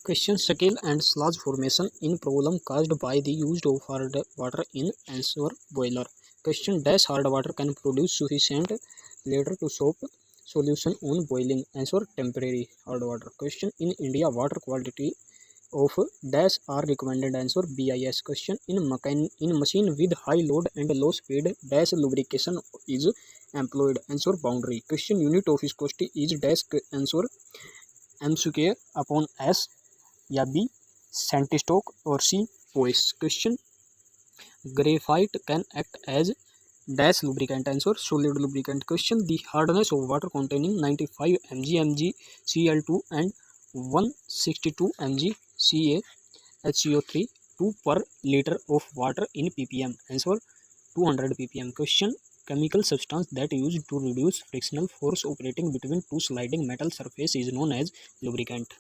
Question: scale and sludge formation in problem caused by the use of hard water in answer boiler. Question: dash hard water can produce sufficient later to soap solution on boiling. Answer: temporary hard water. Question: in India, water quality of dash are recommended. Answer: BIS. Question: in machine with high load and low speed, dash lubrication is employed. Answer: boundary. Question: unit of viscosity is dash. Answer: m square upon s, या B centistoke और C poise. Question: graphite can act as dash lubricant. Answer: solid lubricant. Question: the hardness of water containing 95 mg Cl2 and 162 mg HCO3 2 per liter of water in ppm. Answer: 200 ppm. Question: chemical substance that used to reduce frictional force operating between two sliding metal surface is known as lubricant.